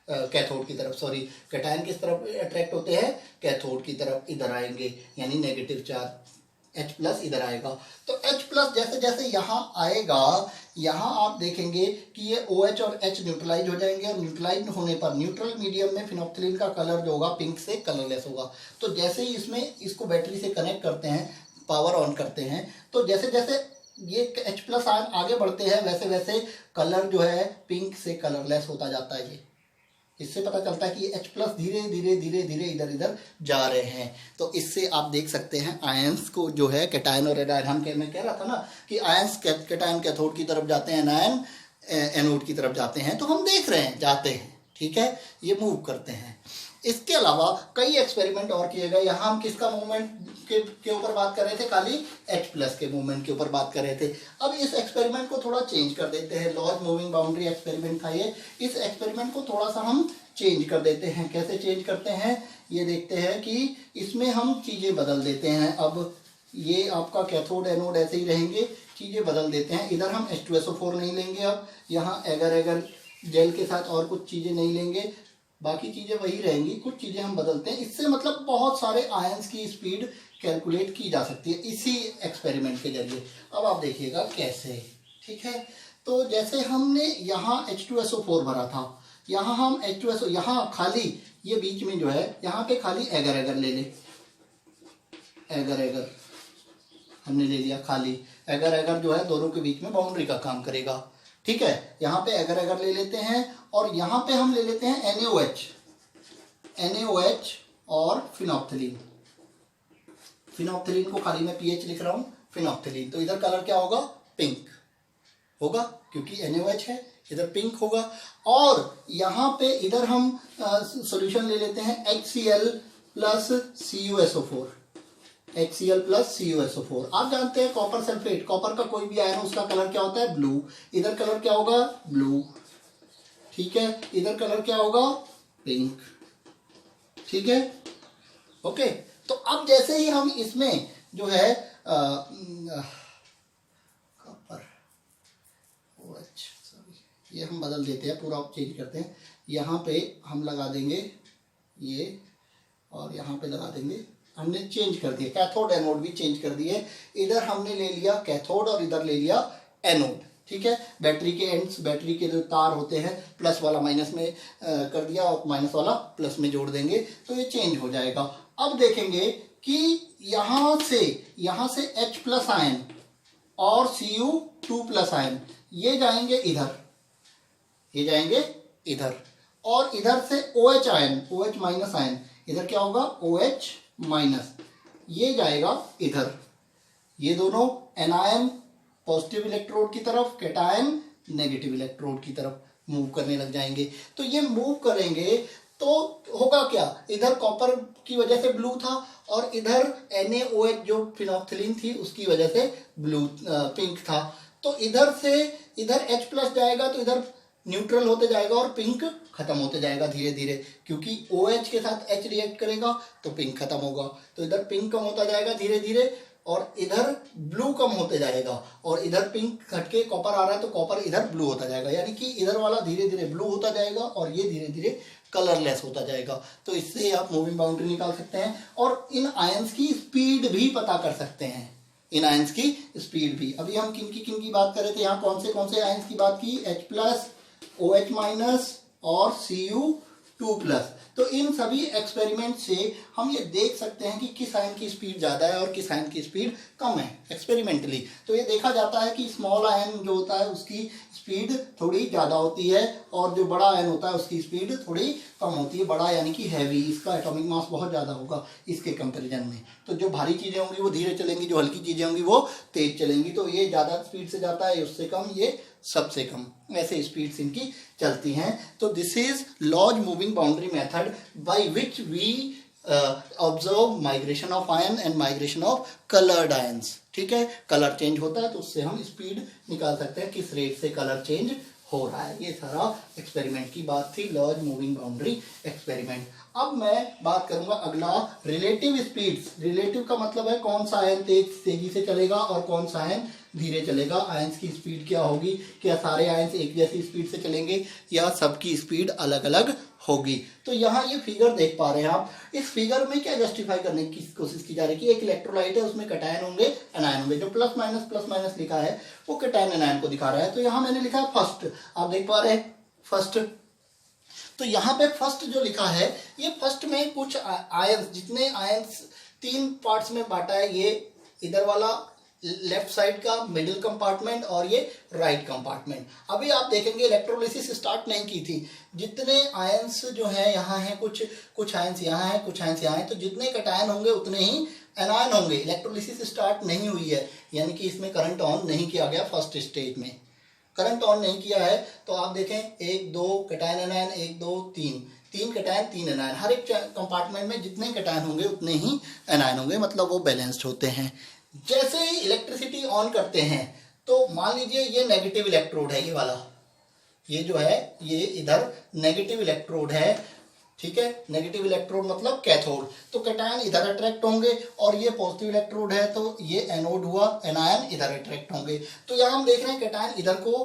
कैथोड की तरफ, सॉरी, कैटायन किस तरफ अट्रैक्ट होते हैं, कैथोड की तरफ, इधर आएंगे, यानी नेगेटिव चार्ज H+ इधर आएगा। तो H+ जैसे जैसे यहाँ आएगा, यहाँ आप देखेंगे कि ये OH और H न्यूट्रलाइज हो जाएंगे, और न्यूट्रलाइज होने पर न्यूट्रल मीडियम में फिनोप्थिलीन का कलर जो होगा पिंक से कलरलेस होगा। तो जैसे ही इसमें इसको बैटरी से कनेक्ट करते हैं, पावर ऑन करते हैं, तो जैसे जैसे ये H+ आयन आगे बढ़ते हैं वैसे वैसे कलर जो है पिंक से कलरलेस होता जाता है। ये इससे पता चलता है कि H+ धीरे धीरे धीरे धीरे इधर इधर जा रहे हैं। तो इससे आप देख सकते हैं आयंस को जो है कैटायन और एनायन, मैं कह रहा था ना कि आयंस कैटायन कैथोड की तरफ जाते हैं, एनायन एनोड की तरफ जाते हैं। तो हम देख रहे हैं जाते हैं, ठीक है, ये मूव करते हैं। इसके अलावा कई एक्सपेरिमेंट और किए गए। यहाँ हम किसका मूवमेंट के ऊपर बात कर रहे थे, खाली H+ के मूवमेंट के ऊपर बात कर रहे थे। अब इस एक्सपेरिमेंट को थोड़ा चेंज कर देते हैं। लॉज मूविंग बाउंड्री एक्सपेरिमेंट था ये। इस एक्सपेरिमेंट को थोड़ा सा हम चेंज कर देते हैं। कैसे चेंज करते हैं ये देखते हैं कि इसमें हम चीज़ें बदल देते हैं। अब ये आपका कैथोड एनोड ऐसे ही रहेंगे, चीज़ें बदल देते हैं। इधर हम H2SO4 नहीं लेंगे, अब यहाँ एगर एगर जेल के साथ और कुछ चीज़ें नहीं लेंगे, बाकी चीज़ें वही रहेंगी, कुछ चीज़ें हम बदलते हैं। इससे मतलब बहुत सारे आयंस की स्पीड कैलकुलेट की जा सकती है इसी एक्सपेरिमेंट के जरिए। अब आप देखिएगा कैसे, ठीक है। तो जैसे हमने यहाँ H2SO4 भरा था, यहाँ हम H2SO, यहाँ खाली ये बीच में जो है यहाँ पे खाली एगर एगर ले ले, एगर एगर हमने ले लिया खाली। एगर एगर जो है दोनों के बीच में बाउंड्री का काम करेगा, ठीक है। यहाँ पे एगर एगर ले लेते हैं, और यहाँ पे हम ले लेते हैं NaOH और फिनोप्थिलीन। फिनोप्थिलीन को खाली मैं PH लिख रहा हूँ, फिनोप्थिलीन। तो इधर कलर क्या होगा, पिंक होगा, क्योंकि NaOH है, इधर पिंक होगा। और यहाँ पे इधर हम सॉल्यूशन ले लेते हैं HCl plus CuSO4, HCl plus CuSO4। आप जानते हैं कॉपर सल्फेट, कॉपर का कोई भी आयन उसका कलर क्या होता है, ब्लू। इधर कलर क्या होगा, ब्लू, ठीक है। इधर कलर क्या होगा, पिंक, ठीक है, ओके। तो अब जैसे ही हम इसमें जो है कॉपर OH, ये हम बदल देते हैं, पूरा चेंज करते हैं। यहाँ पे हम लगा देंगे ये, और यहाँ पे लगा देंगे, हमने चेंज कर दिया, कैथोड एनोड भी चेंज कर दिए। इधर हमने ले लिया कैथोड और इधर ले लिया एनोड, ठीक है। बैटरी के एंड्स, बैटरी के जो तार होते हैं, प्लस वाला माइनस में कर दिया और माइनस वाला प्लस में जोड़ देंगे, तो ये चेंज हो जाएगा। अब देखेंगे कि यहाँ से H+ आयन और Cu2+ आयन ये जाएंगे इधर, ये जाएंगे इधर, और इधर से OH आयन, OH- आयन, इधर क्या होगा, OH-, ये जाएगा इधर। ये दोनों एनायन पॉजिटिव इलेक्ट्रोड की तरफ, कैटायन नेगेटिव इलेक्ट्रोड की तरफ मूव करने लग जाएंगे। तो ये मूव करेंगे तो होगा क्या, इधर कॉपर की वजह से ब्लू था, और इधर NaOH जो फिनोप्थिलीन थी उसकी वजह से ब्लू पिंक था। तो इधर से इधर H+ जाएगा तो इधर न्यूट्रल होते जाएगा और पिंक खत्म होते जाएगा धीरे धीरे, क्योंकि OH के साथ H रिएक्ट करेगा तो पिंक खत्म होगा। तो इधर पिंक कम होता जाएगा धीरे धीरे, और इधर ब्लू कम होते जाएगा, और इधर पिंक हटके कॉपर आ रहा है तो कॉपर इधर ब्लू होता जाएगा। यानी कि इधर वाला धीरे धीरे ब्लू होता जाएगा और ये धीरे धीरे कलरलेस होता जाएगा। तो इससे आप मूविंग बाउंड्री निकाल सकते हैं, और इन आयंस की स्पीड भी पता कर सकते हैं, इन आयंस की स्पीड भी। अभी हम किन की बात कर रहे थे, यहाँ कौन से आयंस की बात की, H+, OH- और Cu2+। तो इन सभी एक्सपेरिमेंट से हम ये देख सकते हैं कि किस आयन की स्पीड ज़्यादा है और किस आयन की स्पीड कम है एक्सपेरिमेंटली। तो ये देखा जाता है कि स्मॉल आयन जो होता है उसकी स्पीड थोड़ी ज़्यादा होती है, और जो बड़ा आयन होता है उसकी स्पीड थोड़ी कम होती है। बड़ा यानी कि हैवी, इसका एटॉमिक मास बहुत ज़्यादा होगा इसके कंपेरिजन में। तो जो भारी चीज़ें होंगी वो धीरे चलेंगी, जो हल्की चीज़ें होंगी वो तेज चलेंगी। तो ये ज़्यादा स्पीड से जाता है, उससे कम ये सबसे कम, ऐसे स्पीड्स इनकी चलती हैं। तो this is Lodge moving boundary method by which we observe migration of ion and migration of coloured ions, ठीक है। कलर चेंज होता है तो उससे हम स्पीड निकाल सकते हैं, किस रेट से कलर चेंज हो रहा है। ये सारा एक्सपेरिमेंट की बात थी, लॉज मूविंग बाउंड्री एक्सपेरिमेंट। अब मैं बात करूंगा अगला, रिलेटिव स्पीड्स। रिलेटिव का मतलब है कौन सा आयन तेजी से चलेगा और कौन सा आयन धीरे चलेगा। आयंस की स्पीड क्या होगी, क्या सारे आयंस एक जैसी स्पीड से चलेंगे या सबकी स्पीड अलग अलग होगी। तो यहाँ ये फिगर देख पा रहे हैं आप, इस फिगर में क्या जस्टिफाई करने की कोशिश की जा रही है कि एक इलेक्ट्रोलाइट है, उसमें कैटायन होंगे एनायन होंगे। जो प्लस माइनस लिखा है वो कैटायन एनायन को दिखा रहा है। तो यहाँ मैंने लिखा है फर्स्ट, आप देख पा रहे हैं फर्स्ट। तो यहाँ पे फर्स्ट जो लिखा है, ये फर्स्ट में कुछ आयंस, जितने आयंस 3 पार्ट्स में बांटा है, ये इधर वाला लेफ्ट साइड का मिडिल कंपार्टमेंट और ये राइट कंपार्टमेंट। अभी आप देखेंगे इलेक्ट्रोलिसिस स्टार्ट नहीं की थी, जितने आयंस जो है यहाँ है, कुछ आयंस यहाँ है, कुछ आयंस यहाँ है, तो जितने कैटायन होंगे उतने ही एनायन होंगे। इलेक्ट्रोलिसिस स्टार्ट नहीं हुई है, यानी कि इसमें करंट ऑन नहीं किया गया। फर्स्ट स्टेज में करंट ऑन नहीं किया है। तो आप देखें 1 2 कैटायन एनायन, 1 2 3 कैटायन 3 एनायन। हर एक कंपार्टमेंट में जितने कैटायन होंगे उतने ही एनायन होंगे, मतलब वो बैलेंस्ड होते हैं। जैसे ही इलेक्ट्रिसिटी ऑन करते हैं तो मान लीजिए ये नेगेटिव इलेक्ट्रोड है, ये वाला, ये जो है ये इधर नेगेटिव इलेक्ट्रोड है, ठीक है। नेगेटिव इलेक्ट्रोड मतलब कैथोड। तो कैटायन इधर अट्रैक्ट होंगे और ये पॉजिटिव इलेक्ट्रोड है तो ये एनोड हुआ, एनायन इधर अट्रैक्ट होंगे। तो यहाँ हम देख रहे हैं कैटायन इधर को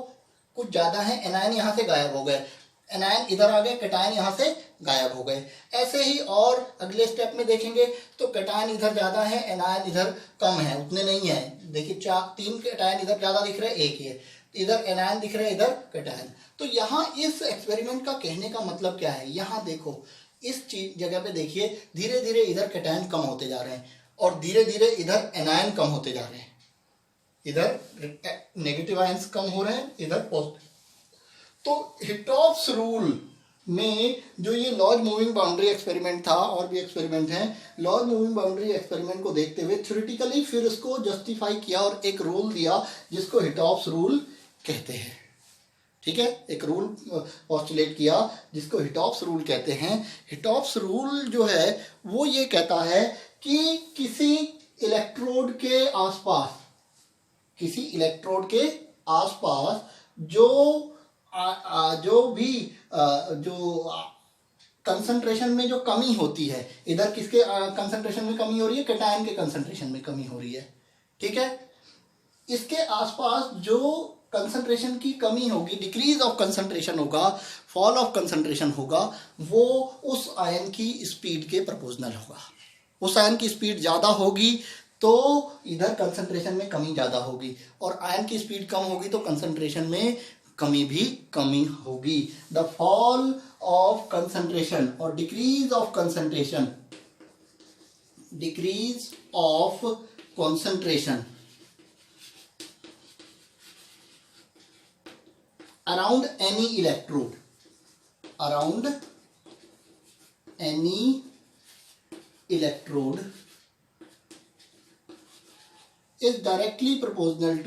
कुछ ज्यादा है, एनायन यहाँ से गायब हो गए, एनायन इधर आ गए, कैटायन यहाँ से गायब हो गए। ऐसे ही और अगले स्टेप में देखेंगे तो कैटायन इधर ज्यादा है, एनायन इधर कम है, उतने नहीं है। देखिए 3 कैटायन इधर ज्यादा दिख रहे हैं, एक ही है, इधर एनायन दिख रहे हैं, इधर कैटायन। तो यहाँ इस एक्सपेरिमेंट का कहने का मतलब क्या है, यहाँ देखो इस चीज जगह पे देखिए, धीरे धीरे इधर कैटायन कम होते जा रहे हैं और धीरे धीरे इधर एनायन कम होते जा रहे हैं। इधर नेगेटिव आयंस कम हो रहे हैं, इधर पॉजिटिव। तो हिटॉप्स रूल में जो ये लॉज मूविंग बाउंड्री एक्सपेरिमेंट था, और भी एक्सपेरिमेंट हैं, लॉज मूविंग बाउंड्री एक्सपेरिमेंट को देखते हुए थ्योरेटिकली फिर इसको जस्टिफाई किया और एक रूल दिया जिसको हिटॉप्स रूल कहते हैं, ठीक है। एक रूल पोस्टुलेट किया जिसको हिटॉप्स रूल कहते हैं। हिटॉप्स रूल जो है वो ये कहता है कि किसी इलेक्ट्रोड के आसपास, किसी इलेक्ट्रोड के आसपास जो भी कंसंट्रेशन में जो कमी होती है, इधर किसके कंसंट्रेशन में कमी हो रही है, कैटायन के कंसंट्रेशन में कमी हो रही है, ठीक है। इसके आसपास जो कंसंट्रेशन की कमी होगी, डिक्रीज ऑफ कंसंट्रेशन होगा, फॉल ऑफ कंसंट्रेशन होगा, वो उस आयन की स्पीड के प्रोपोर्शनल होगा। उस आयन की स्पीड ज्यादा होगी तो इधर कंसंट्रेशन में कमी ज्यादा होगी, और आयन की स्पीड कम होगी तो कंसंट्रेशन में कमी भी कमी होगी। द फॉल ऑफ कंसंट्रेशन और decrease of concentration, decrease of concentration around any electrode, around any electrode is directly proportional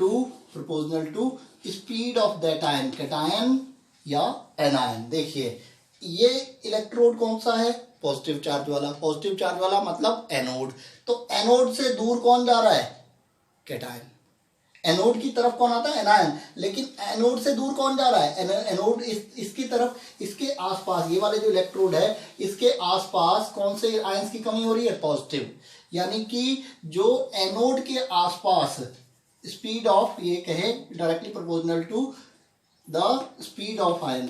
to speed of that ion, cation या एनायन। देखिए ये इलेक्ट्रोड कौन सा है, पॉजिटिव चार्ज वाला, पॉजिटिव चार्ज वाला मतलब एनोड। तो एनोड से दूर कौन जा रहा है, कैटायन। एनोड की तरफ कौन आता है, एनायन। लेकिन एनोड से दूर कौन जा रहा है, एनोड इसकी तरफ, इसके आसपास, ये वाले जो इलेक्ट्रोड है इसके आसपास कौन से आयंस की कमी हो रही है, पॉजिटिव। यानी कि जो एनोड के आसपास स्पीड ऑफ, ये कहे directly proportional to the speed of ion,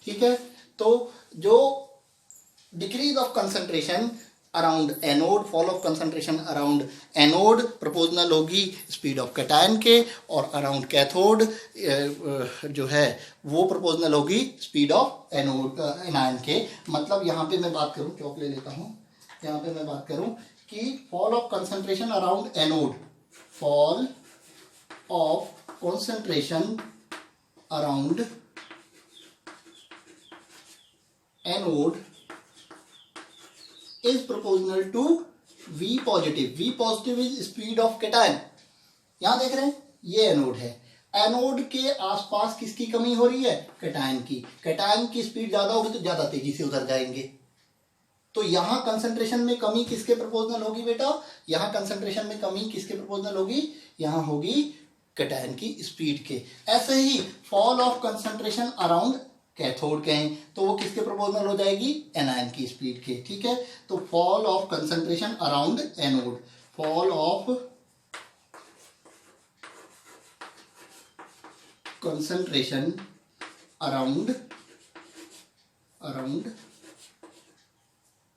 ठीक है। तो जो decrease of concentration around anode, fall of concentration around anode proportional होगी स्पीड ऑफ कैटायन के, और अराउंड कैथोड जो है वो प्रोपोर्शनल होगी स्पीड ऑफ एनोड, एनायन के। मतलब यहाँ पे मैं बात करूँ, चौक ले लेता हूँ, यहाँ पे मैं बात करूँ कि fall of concentration around anode, fall of concentration around anode is proportional to V positive. V positive is speed of cation. यहां देख रहे हैं ये एनोड है, एनोड के आसपास किसकी कमी हो रही है, कैटायन की। कैटायन की स्पीड ज्यादा होगी तो ज्यादा तेजी से उधर जाएंगे। तो यहां कंसंट्रेशन में कमी किसके प्रोपोर्शनल होगी बेटा, यहां कंसंट्रेशन में कमी किसके प्रोपोर्शनल होगी, यहां होगी कैटायन की स्पीड के। ऐसे ही fall of concentration around cathode कहें तो वो किसके प्रोपोर्शनल हो जाएगी, एनायन की स्पीड के, ठीक है। तो fall of concentration around anode, fall of concentration around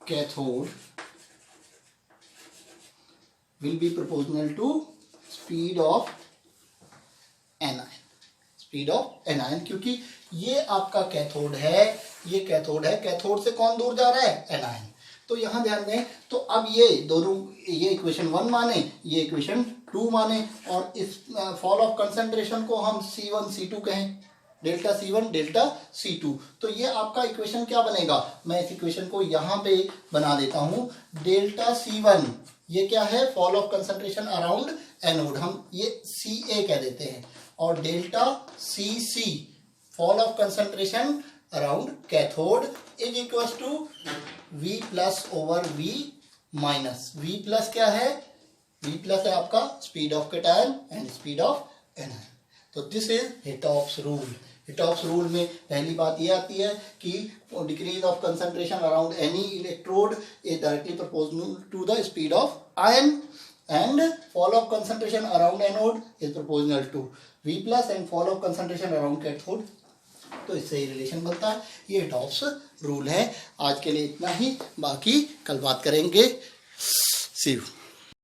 cathode will be proportional to speed of anion. Speed of anion, क्योंकि ये आपका कैथोड है, ये कैथोड है, कैथोड से कौन दूर जा रहा है? एनायन। तो यहां ध्यान दें, तो अब ये दोनों, ये इक्वेशन 1 माने, ये इक्वेशन 2 माने, और इस फॉल ऑफ कंसंट्रेशन को हम C1 C2 कहें, डेल्टा C1 डेल्टा C2। तो ये आपका इक्वेशन क्या बनेगा? मैं इस इक्वेशन को यहां पे बना देता हूं, डेल्टा C1 ये क्या है? Fall of concentration around anode, हम ये CA कह देते हैं, और delta CC fall of concentration around cathode is equal to V plus over V minus. V plus क्या है? V प्लस है आपका speed of cation and speed of anion. तो this is Hittorf's rule. Hittorf's rule में पहली बात ये आती है कि decrease of concentration around any electrode is directly proportional to the speed of ion, and fall of concentration around anode is proportional to V plus and fall of concentration around cathode। तो इससे ही रिलेशन बनता है, ये हिटॉप्स रूल है। आज के लिए इतना ही, बाकी कल बात करेंगे। See you।